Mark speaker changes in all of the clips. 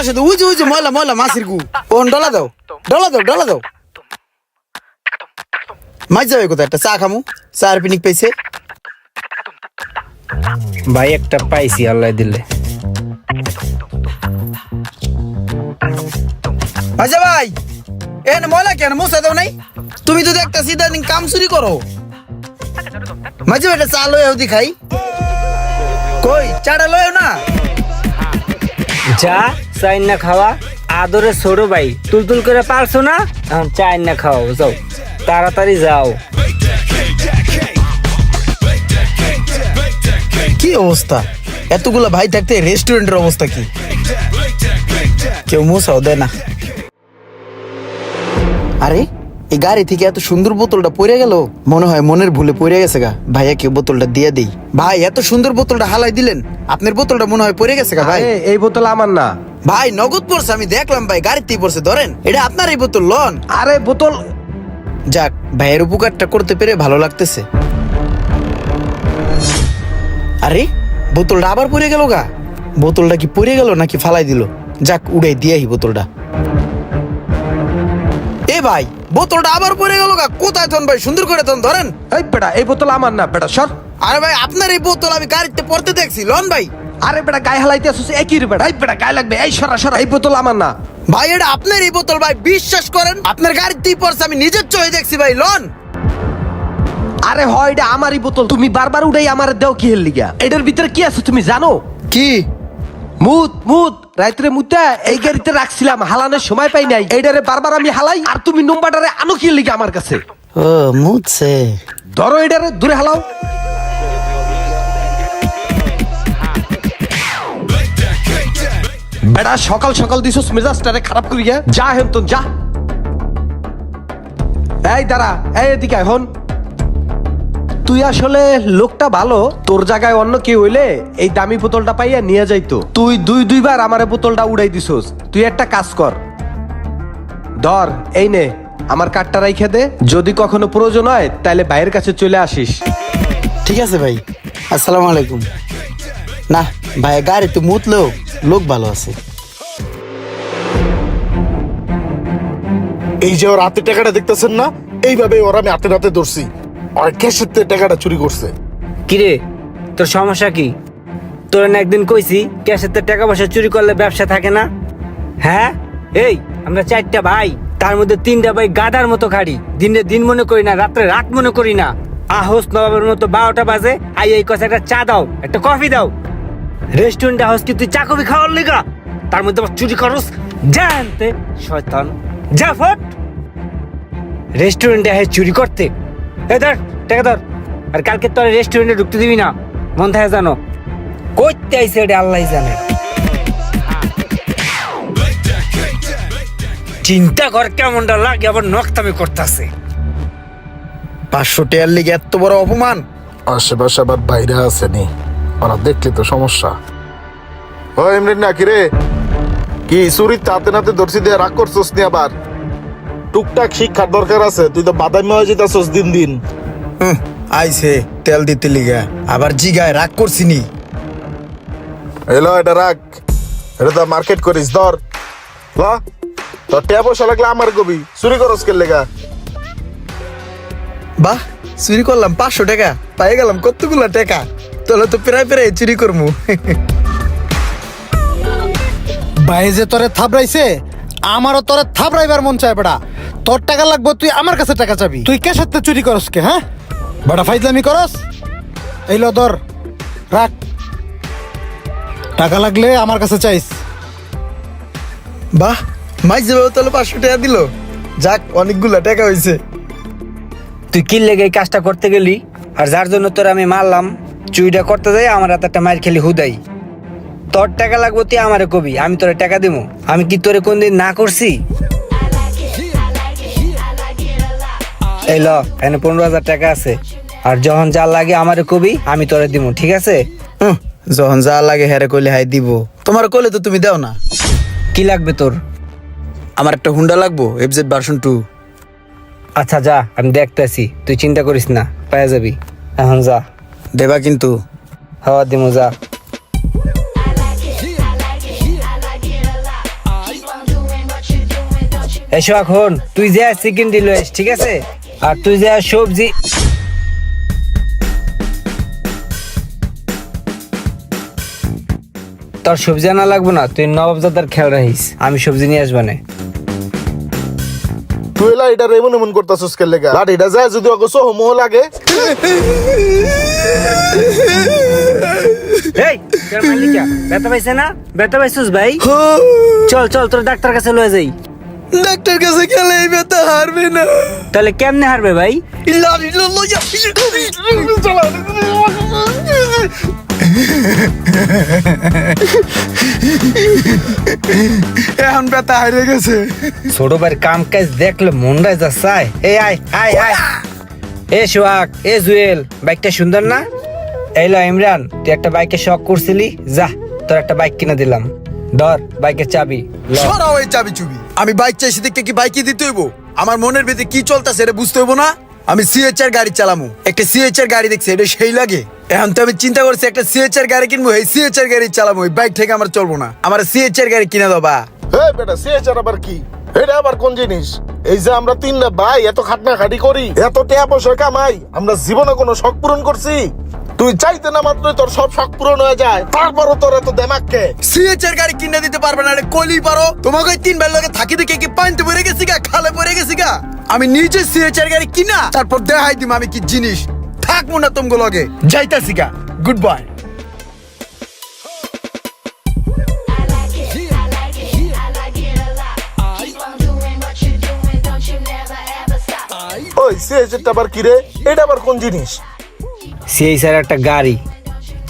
Speaker 1: পাশে তো উজু ময়লা ময়লা মাছের গু ওন ডলা দাও মাছ যাবে কোথায় একটা চা খামু চার পিনিক পাইছে
Speaker 2: ভাই একটা পাইছি আল্লাহ দিলে।
Speaker 1: আচ্ছা ভাই এখানে ময়লা কেন মশা দাও নাই? তুমি যদি একটা সিধা দিন কাম চুরি করো মাঝে একটা চা লয়ে হদি খাই কই চাটা লয়েও না
Speaker 2: যা চাই না খাওয়া আদরে ছোট ভাই তুল করে পারছো না এখন চাই না খাও যাও তাড়াতাড়ি যাও।
Speaker 1: কি অবস্থা এতগুলা ভাই থাকতে রেস্টুরেন্টের অবস্থা কি? কেউ মশাও দেয় না। আরে এই গাড়ি থেকে এত সুন্দর বোতলটা পড়ে গেল মনে হয় মনের ভুলে পড়ে গেছে গা ভাইয়া কেউ বোতলটা দিয়ে দেই। ভাই এত সুন্দর বোতলটা হালাই দিলেন আপনার বোতলটা মনে হয় পড়ে গেছে গা ভাই।
Speaker 3: এই বোতল আমার না
Speaker 1: ভাই নগদ পড়ছে আমি দেখলাম ভাই গাড়িতেই পড়ছে ধরেন এটা আপনার এই বোতল লন।
Speaker 3: আরে বোতল
Speaker 1: যাক ভাইয়ের উপকারটা করতে পেরে ভালো লাগতেছে। আরে বোতলটা আবার পড়ে গেল গা বোতলটা কি পড়ে গেল নাকি ফালাই দিল? যাক উড়াই দিয়াই বোতলটা। এ ভাই বোতলটা আবার পড়ে গেল গা কোথায় তন ভাই সুন্দর করে তন ধরেন।
Speaker 3: এই বেটা এই বোতল আমার না বেটা সর।
Speaker 1: আরে ভাই আপনার এই বোতল আমি গাড়িতে পড়তে দেখছি লন ভাই।
Speaker 3: আরে বেটা গায়ে হালাইতে আসছিস একই রে বেটা এই বেটা গায়ে লাগবে এই সরা এই বোতল আমার না
Speaker 1: ভাই এটা আপনার এই বোতল ভাই বিশ্বাস করেন আপনার গাড়িতেই পড়ছে আমি নিজের চোখে দেখছি ভাই লন।
Speaker 3: আরে হয় এটা আমারই বোতল তুমি বারবার উড়াই আমার দেও কি হেল লিগা এটার ভিতরে কি আছে তুমি জানো?
Speaker 1: কি
Speaker 3: মুত রাত্রে মুতা এই গাড়িতে রাখছিলাম হালানোর সময় পাই নাই এইটারে বারবার আমি হালাই আর তুমি নম্বরটারে আনো কি লিগা আমার কাছে?
Speaker 1: ও মুছে
Speaker 3: ধরো এটারে দূরে হালাও। বেটা সকাল সকাল দিছস মেজাজটারে খারাপ করিয়া যা হেন তো যা। এই দাঁড়া এই এদিকে এখন তুই আসলে লোকটা ভালো তোর জায়গায় অন্য কেউ হইলে এই দামি বোতলটা পাইয়া নিয়ে যাইতো তুই দুইবার আমারে বোতলটা উড়াই দিছস। তুই একটা কাজ কর ধর এই নে আমার কার্ডটা রাইখে দে যদি কখনো প্রয়োজন হয় তাহলে ভাইয়ের কাছে চলে আসিস।
Speaker 1: ঠিক আছে ভাই আসসালামু আলাইকুম। না ভাই গাড়ি তো মুতলেও লোক ভালো আছে।
Speaker 4: এই যে ওর হাতে টাকাটা দেখতেছেন না এইভাবে ওরা আমি হাতে হাতে ধরছি আর ক্যাশের থেকে টাকাটা চুরি করছে।
Speaker 2: কিরে তোর সমস্যা কি? তোর না একদিন কইছি ক্যাশেতে টাকা পয়সা চুরি করলে ব্যবসা থাকে না। হ্যাঁ এই আমরা 4টা ভাই তার মধ্যে 3টা ভাই গাদার মতো খাড়ি দিনে দিন মনে করি না রাত্রে রাত মনে করি না। আহস নবাবের মতো 12টা বাজে আই এই কথা একটা চা দাও একটা কফি দাও রেস্টুরেন্টে হাউস কি তুই চা কফি খাওয়ার লিগা তার মধ্যে আবার চুরি করস জানতে শয়তান যা ফট রেস্টুরেন্টে আহে চুরি করতে। এই ধর টাকা ধর আর কালকে তোর রেস্টুরেন্টে ঢুকতে দিবি না মন থাকে জানো কইতে আইছে এটা আল্লাহই জানে। চিন্তা কর কেমনটা লাগে আবার নকতামি করতেছে।
Speaker 1: 500 টাকার লিগে এত বড় অপমান।
Speaker 4: আশেপাশে আবার বাইরে আসেনি ওরা দেখলে তো সমস্যা। ও এমনি না কি রে কি চুরি তাতে নাতে ধরছি দিয়ে রাগ করছস নি আবার? টুকটাক শিক্ষার দরকার আছে তুই তো বাদামি হয়ে যেতেছস দিন দিন।
Speaker 1: আইছে তেল দিতে লিগা আবার জিগায় রাগ করছিনি।
Speaker 4: এলো এটা রাখ এটা তো মার্কেট করিস ধর ল তোর টাকা পয়সা লাগলে আমার কবি চুরি করস কে লেগা।
Speaker 1: বাহ চুরি করলাম 500 টাকা পাই গেলাম কতগুলা টাকা তোলা তো প্রায় চুরি করমু।
Speaker 5: ভাই যে তোরে থাবড়াইছে আমারও তোরে থাবড়াইবার মন চায় বেটা। তোর টাকা লাগবে তুই আমার কাছে টাকা চাবি তুই কে সাথে চুরি করস কে? হ্যাঁ বেটা ফাইজলামি করস এই লো ধর রাখ টাকা লাগলে আমার কাছে চাইস।
Speaker 1: বাহ মাইজ যাবে তাহলে 500 টাকা দিল যাক অনেকগুলা টাকা হইছে।
Speaker 2: তুই কি লেগে এই কাজটা করতে গেলি আর যার জন্য তোর আমি মারলাম চুরিটা করতে যাই আমার হাতে একটা মার খেলি হুদাই। তোর টাকা লাগবে তুই আমারে কবি আমি তোরে টাকা দেবো। আমি কি তোরে কোনদিন না করছি? এই ল এখানে 15,000 টাকা আছে আর যখন যা লাগে আমারে কবি আমি তোরে দিব ঠিক আছে?
Speaker 1: যখন যা লাগে হেরে কইলে হাই দিব তোমার কইলে তো তুমি দাও না।
Speaker 2: কি লাগবে তোর?
Speaker 1: আমার একটা হুন্ডা লাগবো FZ ভার্সন 2।
Speaker 2: আচ্ছা যা আমি দেখতেছি তুই চিন্তা করিস না পাওয়া যাবি এখন যা।
Speaker 1: দেবা কিন্তু
Speaker 2: হাওয়া দিমু যা। এসো এখন তুই যা চিকেন দিল ঠিক আছে, আর তুই যা সবজি। তোর সবজি আনা লাগবো না, তুই নবাবজাদার খেয়াল রাখিস, আমি সবজি নিয়ে আসবো না।
Speaker 4: তুই এলা এটা এমন এমন করতাছস কে লেগা? লাঠিটা যায় যদি অগছ হোমো লাগে।
Speaker 2: এই তোর মালিকা ব্যথা পাইছে না? ব্যথা পাইছিস ভাই? চল চল তোর ডাক্তার কাছে লয়ে যাই।
Speaker 1: ডাক্তার কাছে গেলে এই ব্যথা হারবে না।
Speaker 2: তাহলে কেমনে হারবে ভাই?
Speaker 1: এখন ব্যথা হারিয়ে গেছে।
Speaker 2: ছোট ভাইয়ের কাম কাজ দেখলে মনটা যা চায়। এই আয় আয় আয়, এ সোহাগ, এ জুয়েল, বাইকটা সুন্দর না? এই ল ইমরান, তুই একটা বাইকে শখ করছিলি, যা তোর একটা বাইক কিনে দিলাম, ধর বাইকের চাবি ল।
Speaker 1: সরাও এই চাবি চুবি। আমি বাইক চাইছি দেখতে কি বাইকই দিতে হইব? আমার মনের ভিতরে কি চলতেছে এটা বুঝতে হইব না? আমি সিএচআর গাড়ি চালামু, একটা সিএচআর গাড়ি দেখছি এটা সেই লাগে। এখন তো আমি চিন্তা করছি একটা সিএচআর গাড়ি কিনবো, এই সিএচআর গাড়ি চালামু, এই বাইক থেকে আমার চলবো না, আমার সিএচআর গাড়ি কিনে দাও বা।
Speaker 4: হে বেটা, সিএচআর আবার কি? এটা আবার কোন জিনিস? এই যে আমরা তিনটা ভাই এত খাটনা খাটি করি, এত টাকা পয়সা কামাই, আমরা জীবনে কোনো শখ পূরণ করছি? তুই চাইতে না মাত্রই তোর সব শখ পূরণ হয়ে যায়, তারপরও তোর এত দেমাক কে?
Speaker 1: সিএচআর গাড়ি কিনে দিতে পারবে না, এটা কলি পারো? তোমাকে ওই তিন বেলা থাকি দেখে কি পানিতে পড়ে গেছি গা, খালে পড়ে গেছি গা? আমি নিজে সিএচআর গাড়ি কিনা তারপর দেখাই দিম আমি কি জিনিস। থাকবো না তোমাকে লগে, যাইতাছি গা, গুড বাই।
Speaker 4: ওই সিএচআরটা আবার কি রে? এটা আবার কোন জিনিস?
Speaker 2: সেই স্যার একটা গাড়ি,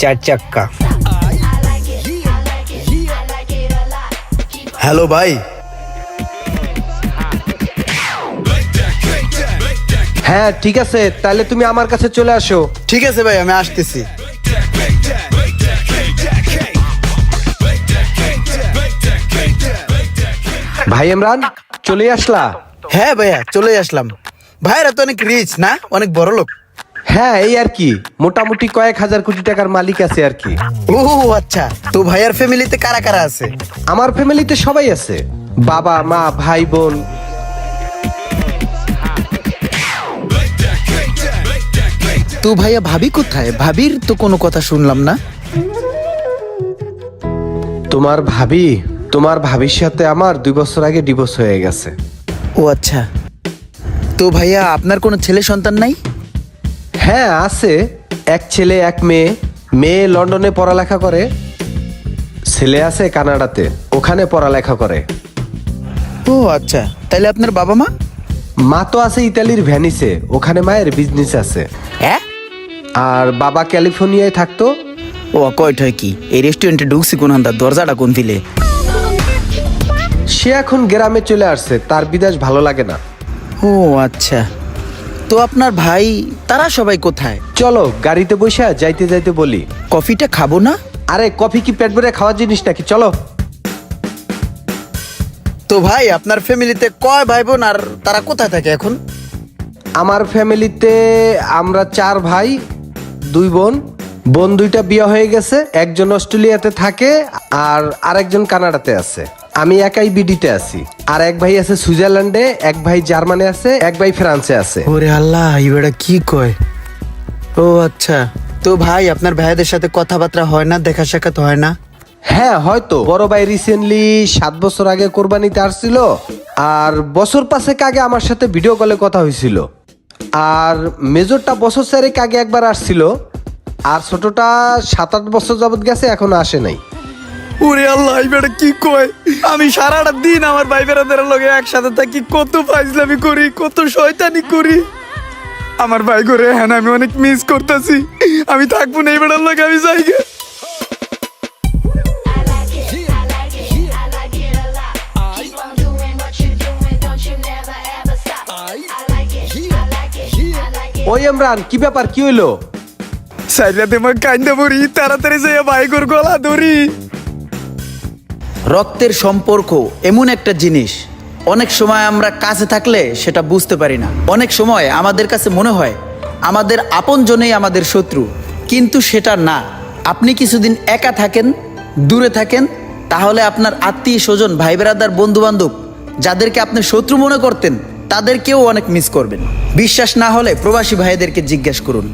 Speaker 2: 4 চাক্কা।
Speaker 1: হ্যালো ভাই।
Speaker 3: হ্যাঁ ঠিক আছে, তাহলে তুমি আমার কাছে চলে আসো।
Speaker 1: ঠিক আছে ভাই, আমি আসতেছি।
Speaker 3: ভাই ইমরান, চলে আসলা?
Speaker 1: হ্যাঁ ভাইয়া চলে আসলাম। ভাইরা তো অনেক রিচ না, অনেক বড় লোক।
Speaker 3: হ্যাঁ এই আর কি, মোটামুটি কয়েক হাজার কোটি টাকার মালিক আছে আর কি।
Speaker 1: ও আচ্ছা, তো ভাইয়ার ফ্যামিলিতে কারা কারা আছে?
Speaker 3: আমার ফ্যামিলিতে সবাই আছে, বাবা মা ভাই বোন।
Speaker 1: তো ভাইয়া ভাবি কোথায়? ভাবির তো কোনো কথা শুনলাম না।
Speaker 3: তোমার ভাবির সাথে আমার 2 বছর আগে ডিভোর্স হয়ে গেছে।
Speaker 1: ও আচ্ছা, তো ভাইয়া আপনার কোনো ছেলে সন্তান নাই?
Speaker 3: হ্যাঁ আছে, এক ছেলে এক মেয়ে। মেয়ে লন্ডনে পড়ালেখা করে, ছেলে আছে কানাডাতে, ওখানে পড়ালেখা করে।
Speaker 1: ও আচ্ছা, তাহলে আপনার বাবা মা?
Speaker 3: মা তো আছে ইতালির ভ্যানিসে, ওখানে মায়ের বিজনেস আছে।
Speaker 1: হ্যাঁ,
Speaker 3: আর বাবা ক্যালিফোর্নিয়ায় থাকতো।
Speaker 1: ও কয়টায় কি এই রেস্টুরেন্টে ঢুকছি কোন আন্দার, দরজাটা কোন দিলে?
Speaker 3: সে এখন গ্রামে চলে আসছে, তার বিদেশ ভালো লাগে না।
Speaker 1: ও আচ্ছা, তো আপনার ভাই তারা সবাই কোথায়?
Speaker 3: চলো গাড়িতে বসে যাইতে যাইতে বলি।
Speaker 1: কফিটা খাবো না?
Speaker 3: আরে কফি কি পেট ভরে খাওয়ার জিনিস নাকি, চলো।
Speaker 1: তো ভাই আপনার ফ্যামিলিতে কয় ভাই বোন আর তারা কোথায় থাকে এখন?
Speaker 3: আমার ফ্যামিলিতে আমরা 4 ভাই 2 বোন। বোন 2টা বিয়ে হয়ে গেছে, একজন অস্ট্রেলিয়াতে থাকে আর আরেকজন কানাডাতে আছে। আমি একাই বিডিতে আছি। আর এক ভাই আছে সুইজারল্যান্ডে, এক ভাই জার্মানি আছে, এক ভাই ফ্রান্সে আছে।
Speaker 1: ওরে আল্লাহ, এবারে কি কয়? ও আচ্ছা, তো ভাই আপনার ভাইদের সাথে কথাবার্তা হয় না, দেখা সাক্ষাৎ হয় না?
Speaker 3: হ্যাঁ হয়তো, বড় ভাই রিসেন্টলি 7 বছর আগে কোরবানিতে আসছিল, আর বছর 5 আগে আমার সাথে ভিডিও কলে কথা হয়েছিল। আর মেজরটা বছর 4 আগে একবার আসছিল, আর ছোটটা 7-8 বছর যাবত গেছে, এখনো আসে নাই।
Speaker 1: ওরে আল্লাহ, এবারে কি কয়? আমি সারাটা দিন আমার ভাই বেড়াদের লগে একসাথে থাকি, কত ফাইজলামি করি, কত শয়তানি করি। আমার ভাই করে হ্যাঁ আমি অনেক মিস করতেছি। আমি থাকবো না এই বেড়ার লগে, আমি যাই গে।
Speaker 3: ওই ইমরান, কি ব্যাপার, কি হইলো?
Speaker 1: সাইরাতে মা কাইন্দা পড়ি, তাড়াতাড়ি যাইয়া ভাই গোর গলা ধরি। রক্তের সম্পর্ক এমন একটা জিনিস, অনেক সময় আমরা কাছে থাকলে সেটা বুঝতে পারি না। অনেক সময় আমাদের কাছে মনে হয় আমাদের আপনজনেই আমাদের শত্রু, কিন্তু সেটা না। আপনি কিছুদিন একা থাকেন, দূরে থাকেন, তাহলে আপনার আত্মীয় স্বজন, ভাই বেড়াদার, বন্ধু বান্ধব
Speaker 6: যাদেরকে আপনি শত্রু মনে করতেন তাদেরকেও অনেক মিস করবেন। বিশ্বাস না হলে প্রবাসী ভাইদেরকে জিজ্ঞেস করুন।